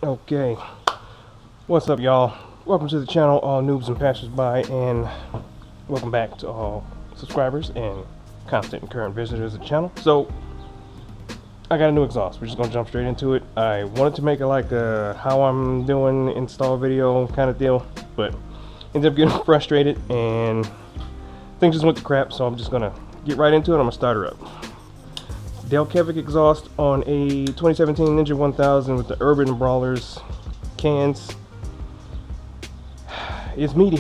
Okay, what's up, y'all? Welcome to the channel, all noobs and passersby, and welcome back to all subscribers and constant and current visitors of the channel. So, I got a new exhaust. We're just gonna jump straight into it. I wanted to make a how I'm doing install video kind of deal, but ended up getting frustrated and things just went to crap. So I'm just gonna get right into it. I'm gonna start her up. Delkevic exhaust on a 2017 Ninja 1000 with the Urban Brawlers cans. It's meaty.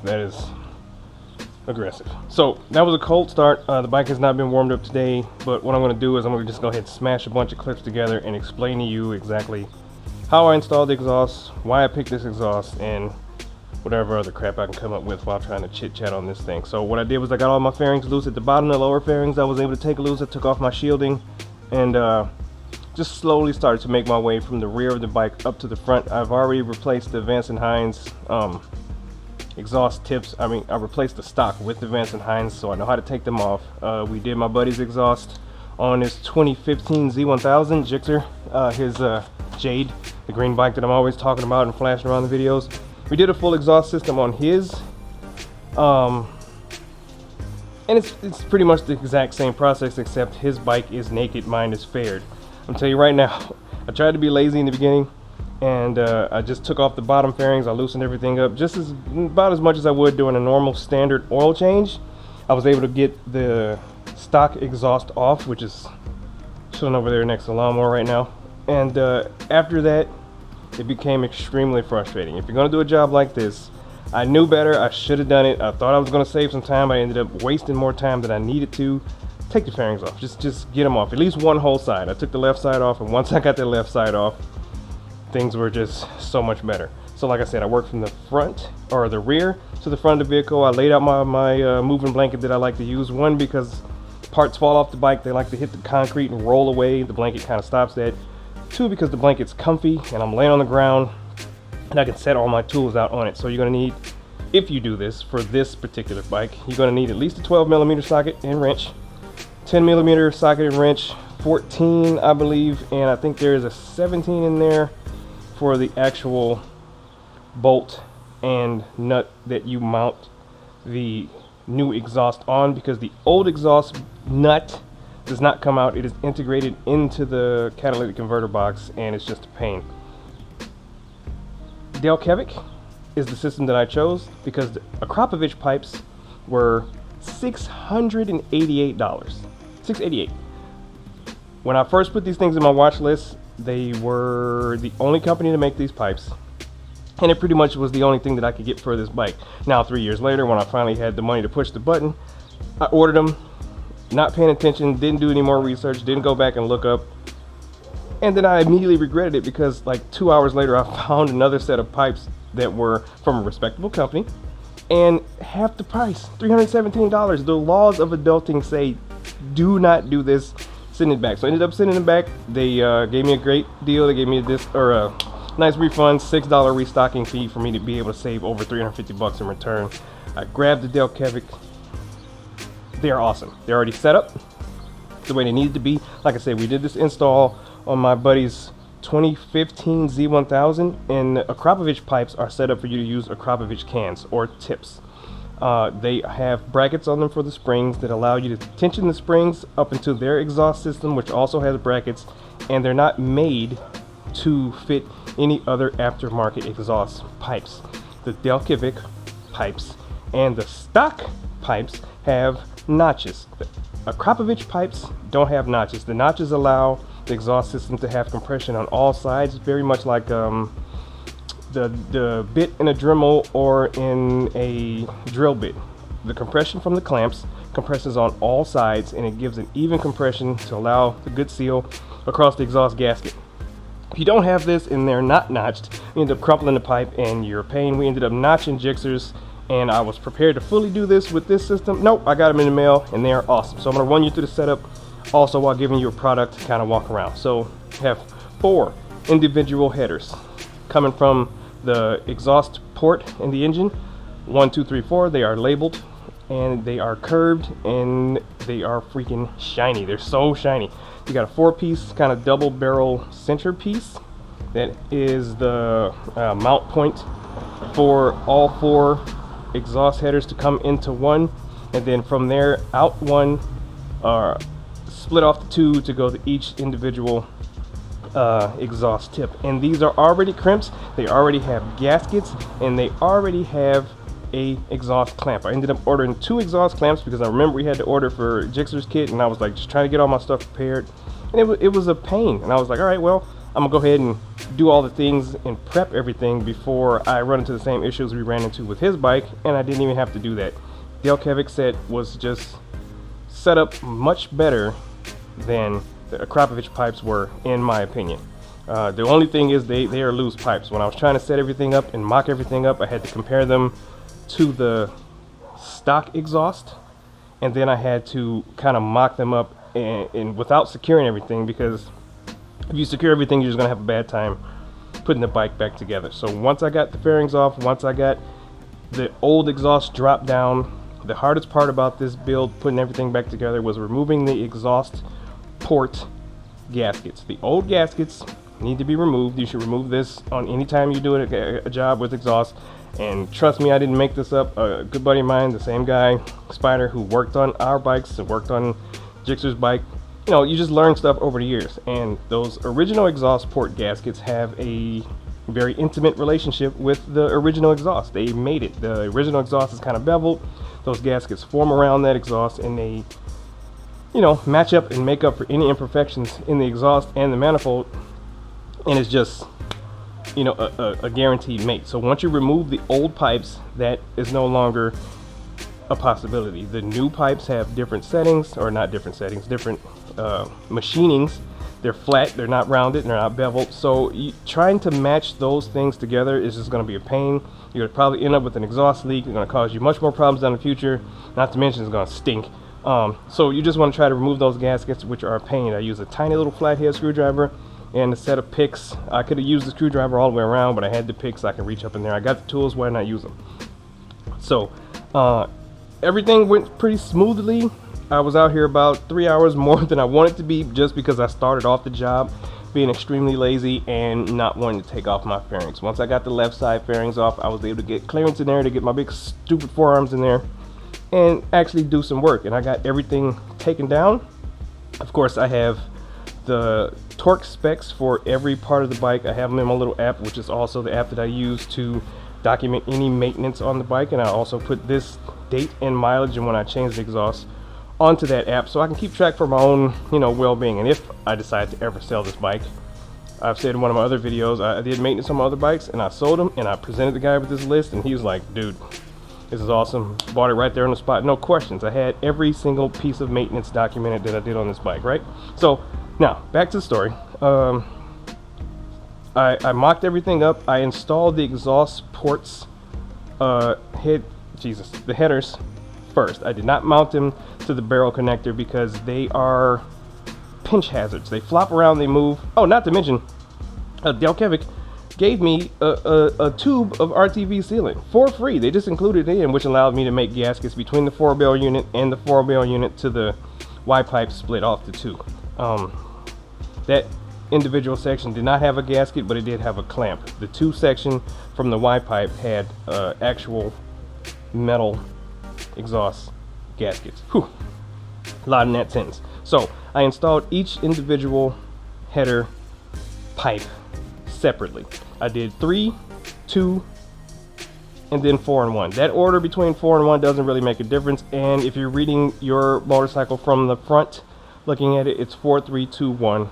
That is aggressive. So that was a cold start. The bike has not been warmed up today, but what I'm going to do is I'm going to just go ahead and smash a bunch of clips together and explain to you exactly how I installed the exhaust, why I picked this exhaust, and whatever other crap I can come up with while trying to chit chat on this thing. So what I did was I got all my fairings loose at the bottom. The lower fairings I was able to take loose. I took off my shielding and just slowly started to make my way from the rear of the bike up to the front. I've already replaced the Vance & Hines exhaust tips. I replaced the stock with the Vance & Hines, so I know how to take them off. We did my buddy's exhaust on his 2015 Z1000 Gixxer, his Jade, the green bike that I'm always talking about and flashing around the videos. We did a full exhaust system on his, and it's pretty much the exact same process, except his bike is naked, mine is faired. I'm telling you right now, I tried to be lazy in the beginning, and I just took off the bottom fairings. I loosened everything up about as much as I would doing a normal standard oil change. I was able to get the stock exhaust off, which is chilling over there next to the lawnmower right now. And after that, it became extremely frustrating. If you're gonna do a job like this, I knew better. I should have done it. I thought I was gonna save some time. I ended up wasting more time than I needed to. Take the fairings off. Just get them off. At least one whole side. I took the left side off, and once I got the left side off, things were just so much better. So like I said, I worked from the front or the rear to the front of the vehicle. I laid out my moving blanket that I like to use. One, because parts fall off the bike, they like to hit the concrete and roll away. The blanket kind of stops that. Two, because the blanket's comfy and I'm laying on the ground and I can set all my tools out on it. So you're gonna need, if you do this for this particular bike, you're gonna need at least a 12mm socket and wrench, 10mm socket and wrench, 14 I believe, and I think there is a 17 in there for the actual bolt and nut that you mount the new exhaust on, because the old exhaust nut does not come out. It is integrated into the catalytic converter box and it's just a pain. Delkevic is the system that I chose because the Akrapovic pipes were $688. $688. When I first put these things in my watch list, they were the only company to make these pipes, and it pretty much was the only thing that I could get for this bike. Now 3 years later, when I finally had the money to push the button, I ordered them, not paying attention, didn't do any more research, didn't go back and look up, and then I immediately regretted it because like 2 hours later I found another set of pipes that were from a respectable company and half the price, $317. The laws of adulting say do not do this. Send it back. So I ended up sending it back. They gave me a great deal. They gave me a nice refund, $6 restocking fee for me to be able to save over $350 in return. I grabbed the Delkevic. They are awesome. They're already set up the way they needed to be. Like I said, we did this install on my buddy's 2015 Z1000, and Akrapovic pipes are set up for you to use Akrapovic cans or tips. They have brackets on them for the springs that allow you to tension the springs up into their exhaust system, which also has brackets, and they're not made to fit any other aftermarket exhaust pipes. The Delkevic pipes and the stock pipes have notches. The Akrapovic pipes don't have notches. The notches allow the exhaust system to have compression on all sides, very much like the bit in a Dremel or in a drill bit. The compression from the clamps compresses on all sides, and it gives an even compression to allow the good seal across the exhaust gasket. If you don't have this and they're not notched, you end up crumpling the pipe and you're a pain. We ended up notching jixers, and I was prepared to fully do this with this system. Nope, I got them in the mail and they are awesome. So I'm going to run you through the setup also while giving you a product to kind of walk around. So we have 4 individual headers coming from the exhaust port in the engine. 1, 2, 3, 4. They are labeled and they are curved and they are freaking shiny. They're so shiny. You got a 4-piece kind of double barrel center piece that is the mount point for all 4 exhaust headers to come into one, and then from there out one, split off the 2 to go to each individual exhaust tip. And these are already crimps, they already have gaskets, and they already have a exhaust clamp. I ended up ordering 2 exhaust clamps because I remember we had to order for Jixer's kit, and I was like just trying to get all my stuff prepared, and it was a pain. And I was like, all right, well, I'm gonna go ahead and do all the things and prep everything before I run into the same issues we ran into with his bike, and I didn't even have to do that. Delkevic set was just set up much better than the Krapovich pipes were, in my opinion. The only thing is they are loose pipes. When I was trying to set everything up and mock everything up, I had to compare them to the stock exhaust, and then I had to kind of mock them up and without securing everything, because if you secure everything, you're just gonna have a bad time putting the bike back together. So once I got the fairings off, once I got the old exhaust dropped down, the hardest part about this build, putting everything back together, was removing the exhaust port gaskets. The old gaskets need to be removed. You should remove this on any time you do a job with exhaust. And trust me, I didn't make this up. A good buddy of mine, the same guy, Spider, who worked on our bikes and worked on Jixer's bike, you know, you just learn stuff over the years. And those original exhaust port gaskets have a very intimate relationship with the original exhaust. They made it. The original exhaust is kind of beveled. Those gaskets form around that exhaust, and they, you know, match up and make up for any imperfections in the exhaust and the manifold. And it's just, you know, a guaranteed mate. So once you remove the old pipes, that is no longer a possibility. The new pipes have different settings, or not different settings, different machinings. They're flat, they're not rounded, they're not beveled. So trying to match those things together is just going to be a pain. You're going to probably end up with an exhaust leak. It's going to cause you much more problems down the future, not to mention it's going to stink. So you just want to try to remove those gaskets, which are a pain. I use a tiny little flathead screwdriver and a set of picks. I could have used the screwdriver all the way around, but I had the picks so I can reach up in there. I got the tools, why not use them? So everything went pretty smoothly. I was out here about 3 hours more than I wanted to be, just because I started off the job being extremely lazy and not wanting to take off my fairings. Once I got the left side fairings off, I was able to get clearance in there to get my big stupid forearms in there and actually do some work. And I got everything taken down. Of course, I have the torque specs for every part of the bike. I have them in my little app, which is also the app that I use to document any maintenance on the bike. And I also put this date and mileage and when I change the exhaust onto that app, so I can keep track for my own, you know, well-being. And if I decide to ever sell this bike, I've said in one of my other videos, I did maintenance on my other bikes and I sold them, and I presented the guy with this list, and he was like, dude, this is awesome. Bought it right there on the spot, no questions. I had every single piece of maintenance documented that I did on this bike, right? So now back to the story. I mocked everything up. I installed the exhaust ports, the headers first. I did not mount them to the barrel connector because they are pinch hazards. They flop around, they move. Oh, not to mention, Delkevic gave me a tube of RTV sealant for free. They just included it in, which allowed me to make gaskets between the 4-barrel unit and the 4-barrel unit to the Y-pipe split off the 2. That individual section did not have a gasket, but it did have a clamp. The 2 section from the Y-pipe had actual metal exhaust gaskets. Whew. A lot in that sentence. So I installed each individual header pipe separately. I did 3, 2, and then 4 and 1. That order between 4 and 1 doesn't really make a difference, and if you're reading your motorcycle from the front, looking at it, it's 4, 3, 2, 1.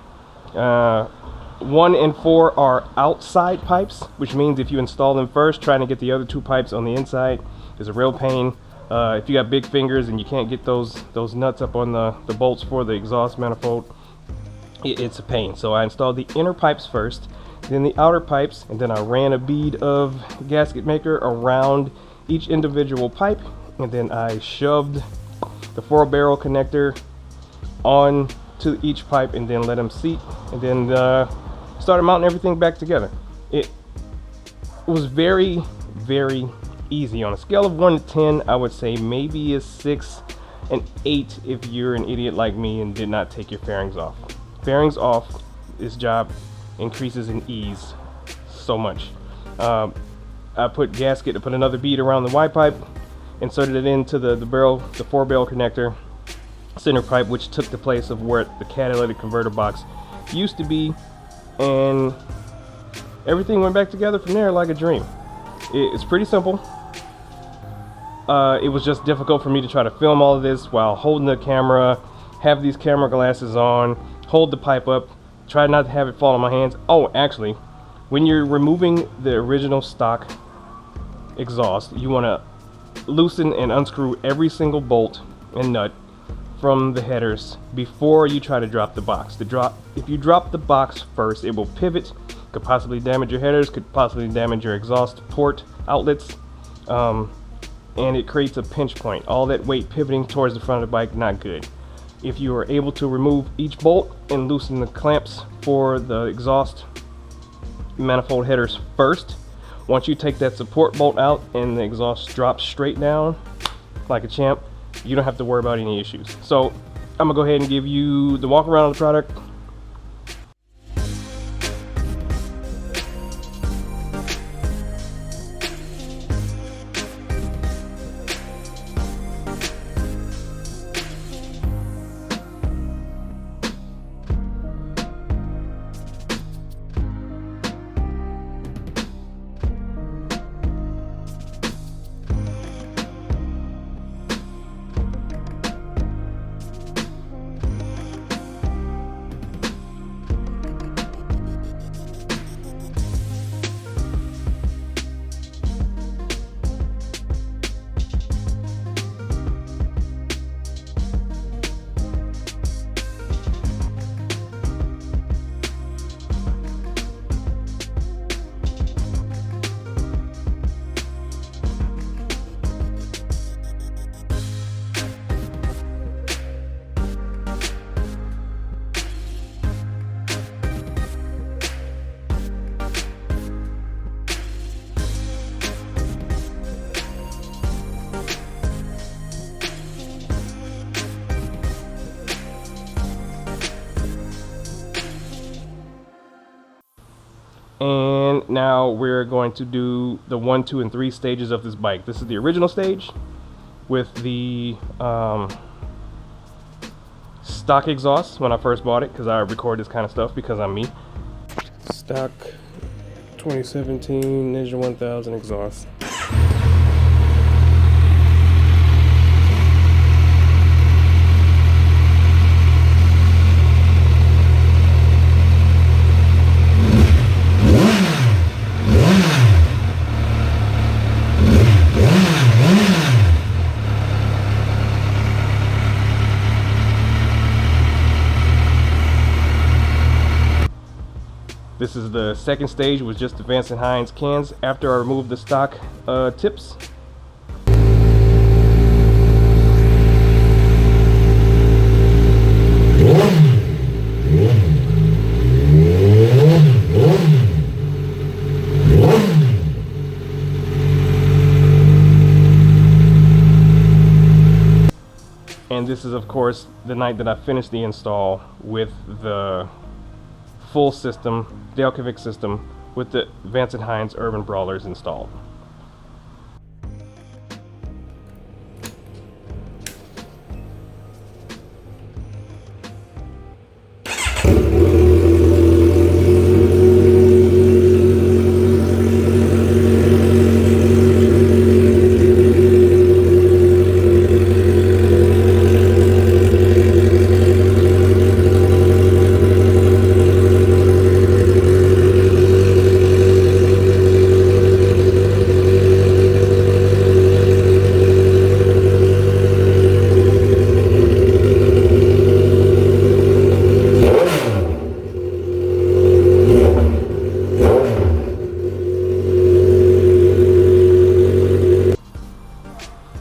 1 and 4 are outside pipes, which means if you install them first, trying to get the other 2 pipes on the inside is a real pain. If you got big fingers and you can't get those nuts up on the bolts for the exhaust manifold, it's a pain. So I installed the inner pipes first, then the outer pipes, and then I ran a bead of gasket maker around each individual pipe, and then I shoved the 4-barrel connector on to each pipe and then let them seat, and then started mounting everything back together. It was very, very easy. On a scale of 1 to 10, I would say maybe a 6, an 8 if you're an idiot like me and did not take your fairings off. Fairings off, this job increases in ease so much. I put another bead around the Y pipe, inserted it into the 4-barrel connector, center pipe, which took the place of where the catalytic converter box used to be, and everything went back together from there like a dream. It's pretty simple. It was just difficult for me to try to film all of this while holding the camera, have these camera glasses on, hold the pipe up, try not to have it fall on my hands. Oh, actually, when you're removing the original stock exhaust, you want to loosen and unscrew every single bolt and nut from the headers before you try to drop the box. If you drop the box first, it will pivot, could possibly damage your headers, could possibly damage your exhaust port outlets, and it creates a pinch point. All that weight pivoting towards the front of the bike, not good. If you are able to remove each bolt and loosen the clamps for the exhaust manifold headers first, once you take that support bolt out and the exhaust drops straight down like a champ, you don't have to worry about any issues. So I'm gonna go ahead and give you the walk around of the product. And now we're going to do the 1, 2, and 3 stages of this bike. This is the original stage with the stock exhaust when I first bought it, because I record this kind of stuff because I'm me. Stock 2017 Ninja 1000 exhaust. This is the second stage with just the Vance & Hines cans after I removed the stock tips. And this is, of course, the night that I finished the install with the full system, Delkevic system, with the Vance & Hines Urban Brawlers installed.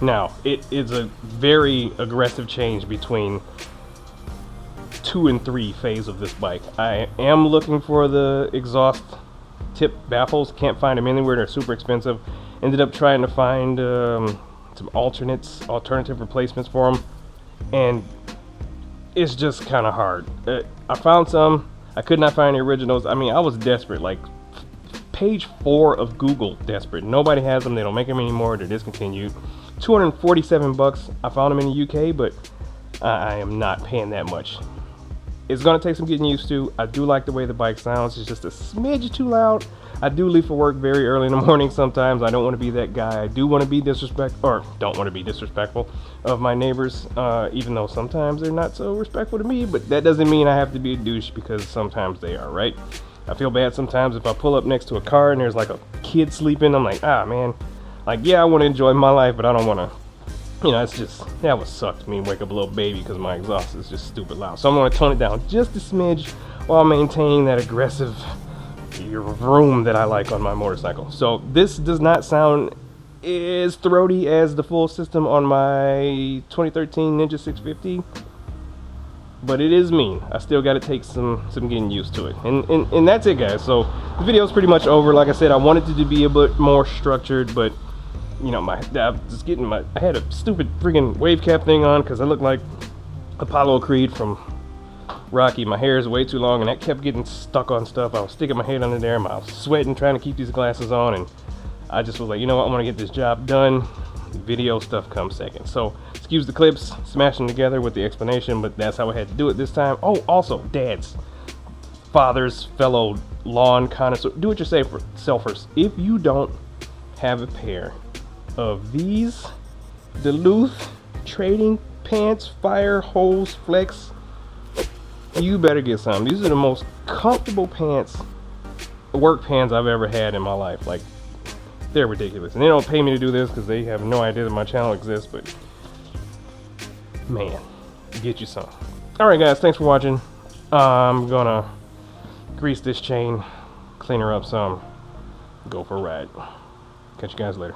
Now, it is a very aggressive change between 2 and 3 phase of this bike. I am looking for the exhaust tip baffles. Can't find them anywhere. They're super expensive. Ended up trying to find some alternative replacements for them, and it's just kind of hard. I found some. I could not find the originals. I mean, I was desperate, like page 4 of Google desperate. Nobody has them. They don't make them anymore. They're discontinued. 247 bucks. I found them in the UK, but I am not paying that much. It's gonna take some getting used to. I do like the way the bike sounds. It's just a smidge too loud. I do leave for work very early in the morning sometimes. I don't want to be that guy. I do want to be don't want to be disrespectful of my neighbors, even though sometimes they're not so respectful to me, but that doesn't mean I have to be a douche, because sometimes they are, right? I feel bad sometimes if I pull up next to a car and there's like a kid sleeping. I'm like, ah, man, like, yeah, I want to enjoy my life, but I don't want to, you know, it's just, that would suck to me, wake up a little baby because my exhaust is just stupid loud. So I'm going to tone it down just a smidge while maintaining that aggressive vroom that I like on my motorcycle. So this does not sound as throaty as the full system on my 2013 Ninja 650, but it is mean. I still got to take some getting used to it, and that's it, guys. So the video is pretty much over. Like I said, I wanted it to be a bit more structured, but you know, I had a stupid freaking wave cap thing on because I look like Apollo Creed from Rocky. My hair is way too long, and that kept getting stuck on stuff. I was sticking my head under there, I was sweating trying to keep these glasses on, and I just was like, you know what, I'm gonna get this job done. Video stuff comes second. So excuse the clips, smash them together with the explanation, but that's how I had to do it this time. Oh, also, dads, fathers, fellow lawn connoisseurs, do it yourselfers. If you don't have a pair of these Duluth trading pants, fire hose flex, you better get some. These are the most comfortable pants, work pants I've ever had in my life. Like, they're ridiculous, and they don't pay me to do this because they have no idea that my channel exists, but man, get you some. Alright guys, thanks for watching. I'm gonna grease this chain, clean her up some, go for a ride. Catch you guys later.